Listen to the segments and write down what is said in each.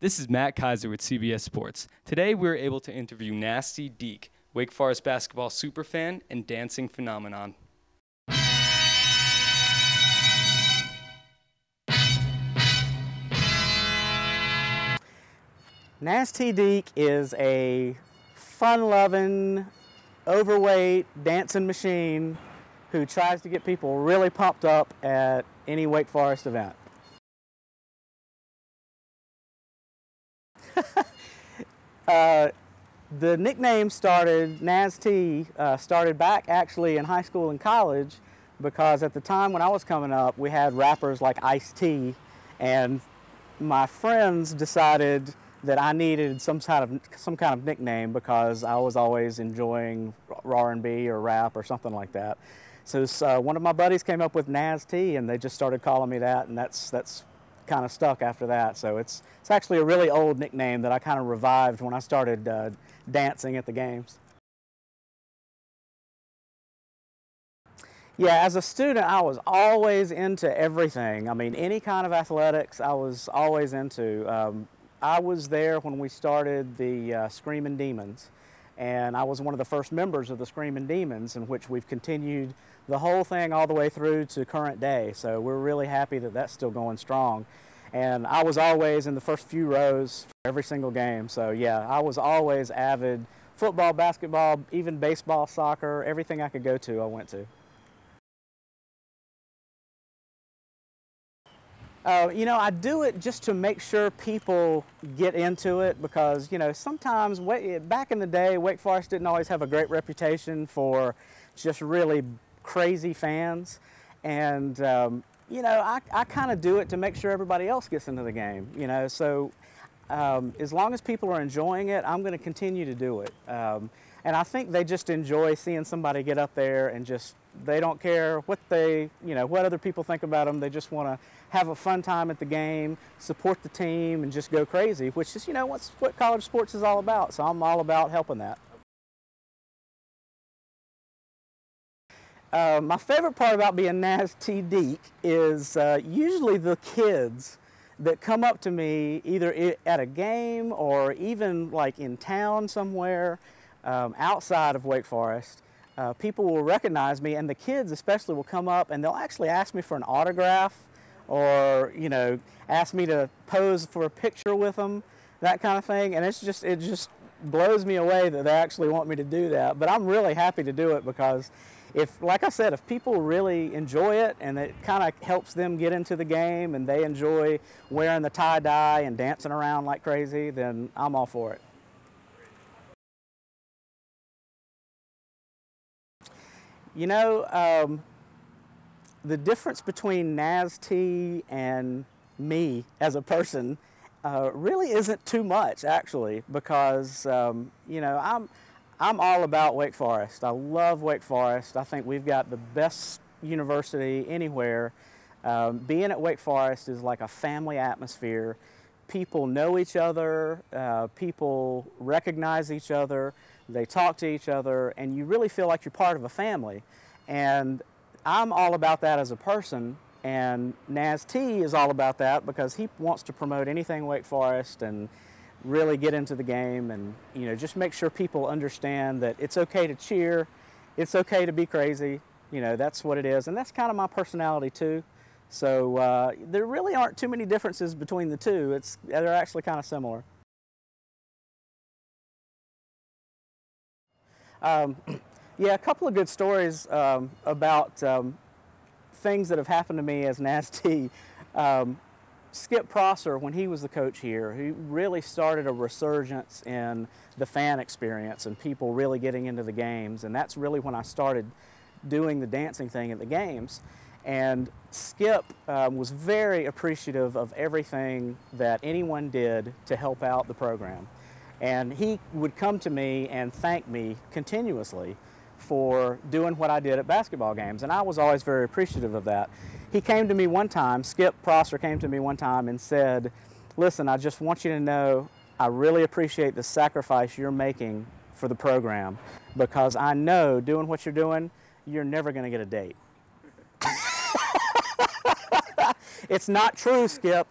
This is Matt Kaiser with CBS Sports. Today we were able to interview Naz T Deac, Wake Forest basketball superfan and dancing phenomenon. Naz T Deac is a fun-loving, overweight dancing machine who tries to get people really pumped up at any Wake Forest event. The nickname started, Naz T, started back actually in high school and college, because at the time when I was coming up, we had rappers like Ice-T, and my friends decided that I needed some kind of nickname because I was always enjoying R&B or rap or something like that. So one of my buddies came up with Naz T, and they just started calling me that, and that's kind of stuck after that. So it's actually a really old nickname that I kind of revived when I started dancing at the games. Yeah, as a student, I was always into everything. I mean, any kind of athletics, I was always into. I was there when we started the Screaming Demons, and I was one of the first members of the Screaming Demons, in which we've continued the whole thing all the way through to current day. So we're really happy that that's still going strong. And I was always in the first few rows for every single game. So yeah, I was always avid football, basketball, even baseball, soccer, everything I could go to, I went to. You know, I do it just to make sure people get into it, because, you know, sometimes back in the day, Wake Forest didn't always have a great reputation for just really crazy fans. And, you know, I kind of do it to make sure everybody else gets into the game, you know. So as long as people are enjoying it, I'm going to continue to do it. And I think they just enjoy seeing somebody get up there and just, they don't care what what other people think about them. They just want to have a fun time at the game, support the team, and just go crazy, which is, you know, what college sports is all about. So I'm all about helping that. My favorite part about being Naz T Deac is usually the kids that come up to me either at a game or even like in town somewhere outside of Wake Forest. People will recognize me, and the kids especially will come up and they'll actually ask me for an autograph, or, you know, ask me to pose for a picture with them, that kind of thing. And it just blows me away that they actually want me to do that. But I'm really happy to do it, because like I said, if people really enjoy it and it kind of helps them get into the game and they enjoy wearing the tie-dye and dancing around like crazy, then I'm all for it. You know, the difference between Naz T and me as a person really isn't too much, actually, because you know, I'm all about Wake Forest. I love Wake Forest. I think we've got the best university anywhere. Being at Wake Forest is like a family atmosphere. People know each other, people recognize each other, they talk to each other, and you really feel like you're part of a family. And I'm all about that as a person, and Naz T is all about that because he wants to promote anything Wake Forest and really get into the game, and, you know, just make sure people understand that it's okay to cheer, it's okay to be crazy, you know, that's what it is. And that's kind of my personality too. So there really aren't too many differences between the two. They're actually kind of similar. Yeah, a couple of good stories about things that have happened to me as Naz T. Skip Prosser, when he was the coach here, he really started a resurgence in the fan experience and people really getting into the games. And that's really when I started doing the dancing thing at the games. And Skip was very appreciative of everything that anyone did to help out the program. And he would come to me and thank me continuously for doing what I did at basketball games. And I was always very appreciative of that. He came to me one time, Skip Prosser came to me one time and said, "Listen, I just want you to know I really appreciate the sacrifice you're making for the program, because I know doing what you're doing, you're never going to get a date." It's not true, Skip.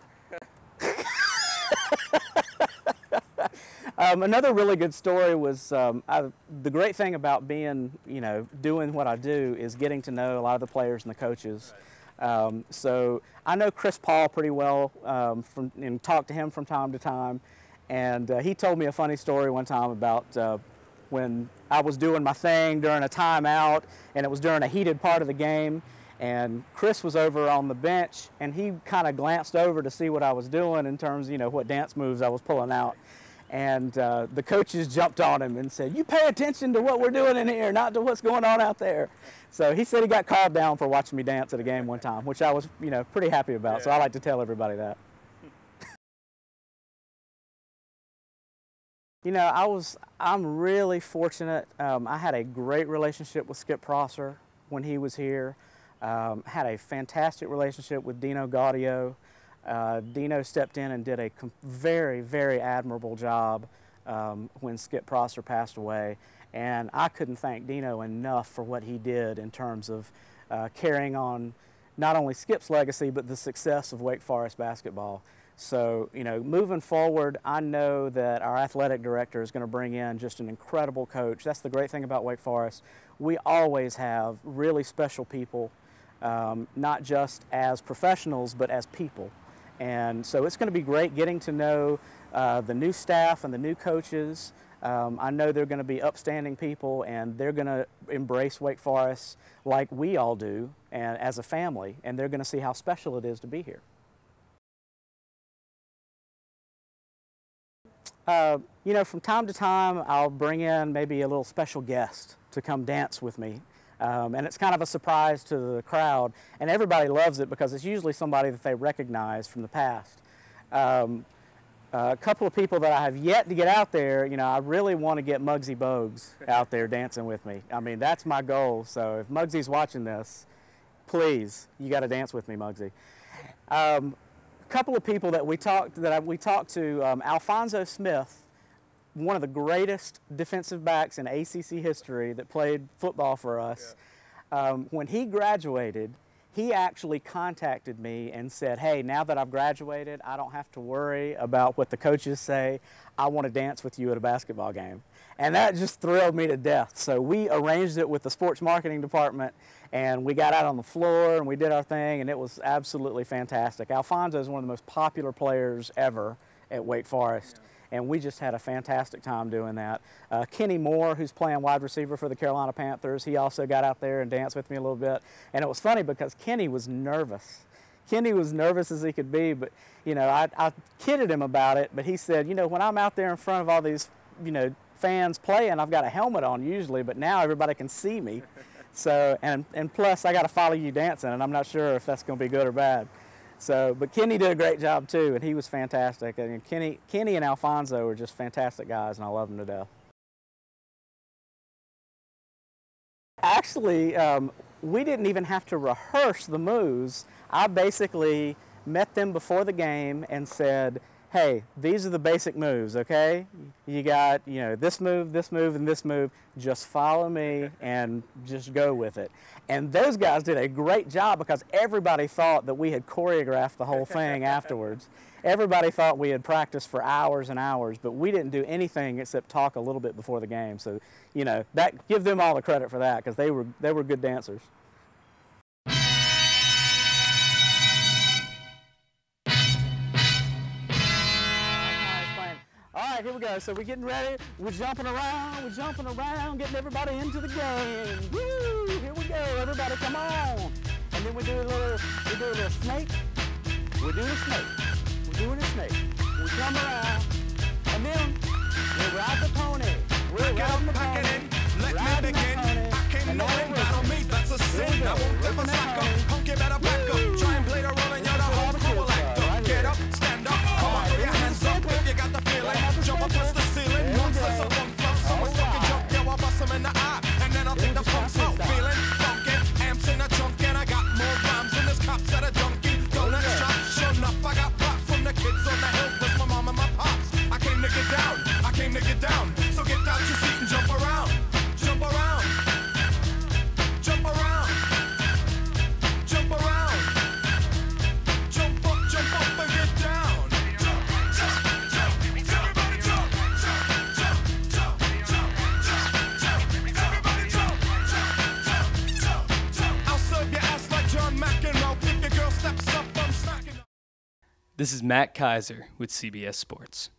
Another really good story was the great thing about being, doing what I do is getting to know a lot of the players and the coaches. So I know Chris Paul pretty well and talk to him from time to time. And he told me a funny story one time about when I was doing my thing during a timeout, and it was during a heated part of the game. And Chris was over on the bench, and he kind of glanced over to see what I was doing in terms, what dance moves I was pulling out. And the coaches jumped on him and said, "You pay attention to what we're doing in here, not to what's going on out there." So he said he got called down for watching me dance at a game one time, which I was, pretty happy about. Yeah. So I like to tell everybody that. I'm really fortunate. I had a great relationship with Skip Prosser when he was here. Had a fantastic relationship with Dino Gaudio. Dino stepped in and did a very, very admirable job when Skip Prosser passed away. And I couldn't thank Dino enough for what he did in terms of carrying on not only Skip's legacy, but the success of Wake Forest basketball. So, moving forward, I know that our athletic director is going to bring in just an incredible coach. That's the great thing about Wake Forest. We always have really special people, not just as professionals, but as people. And so it's going to be great getting to know the new staff and the new coaches. I know they're going to be upstanding people, and they're going to embrace Wake Forest like we all do, and as a family, and they're going to see how special it is to be here. From time to time, I'll bring in maybe a little special guest to come dance with me. And it's kind of a surprise to the crowd, and everybody loves it because it's usually somebody that they recognize from the past. A couple of people that I have yet to get out there, I really want to get Muggsy Bogues out there dancing with me. I mean, that's my goal. So if Muggsy's watching this, please, you got to dance with me, Muggsy. Couple of people that we talked to, Alphonso Smith, one of the greatest defensive backs in ACC history that played football for us. Yeah. When he graduated, he actually contacted me and said, "Hey, now that I've graduated, I don't have to worry about what the coaches say. I want to dance with you at a basketball game." And that just thrilled me to death. So we arranged it with the sports marketing department, and we got out on the floor and we did our thing, and it was absolutely fantastic. Alfonso is one of the most popular players ever at Wake Forest, and we just had a fantastic time doing that. Kenny Moore, who's playing wide receiver for the Carolina Panthers, he also got out there and danced with me a little bit. And it was funny because Kenny was nervous. Kenny was nervous as he could be, but, I kidded him about it, but he said, when I'm out there in front of all these, fans playing, I've got a helmet on usually, but now everybody can see me. So, and plus I got to follow you dancing, and I'm not sure if that's going to be good or bad. So, but Kenny did a great job too, and he was fantastic. And Kenny and Alfonso are just fantastic guys, and I love them to death. Actually, we didn't even have to rehearse the moves. I basically met them before the game and said, "Hey, these are the basic moves, okay? You got, this move, and this move. Just follow me and just go with it." And those guys did a great job because everybody thought that we had choreographed the whole thing afterwards. Everybody thought we had practiced for hours and hours, but we didn't do anything except talk a little bit before the game. So, that give them all the credit for that because they were good dancers. Here we go. So we're getting ready. We're jumping around, getting everybody into the game. Woo! Here we go. Everybody come on. And then we do a little snake. We're doing a snake. We come around. And then we ride the pony. We're riding the pony. Let me begin. I came knowing battle me, that's a sin. I won't ever slack up. Punk, you better back up. Try and play the role and you're the whole crew will act up. Get up, stand up. Come on, throw your hands up if you got the feeling. Jump up touch the ceiling. One sense of funk flow. Someone's talking jump, yeah, I'll bust them in the eye. And then I'll take the pumps out. Feeling funky. Amps in a trunk and I got more rhymes than this cops at a junkie. Donut shop, sure enough, I got props from the kids on the hill. Plus my mom and my pops. I came to get down. So get out your seat and jump around. Jump around. Jump around. Jump around. Jump up and get down. Jump, jump, jump. Everybody jump, jump. This is Matt Kaiser with CBS Sports.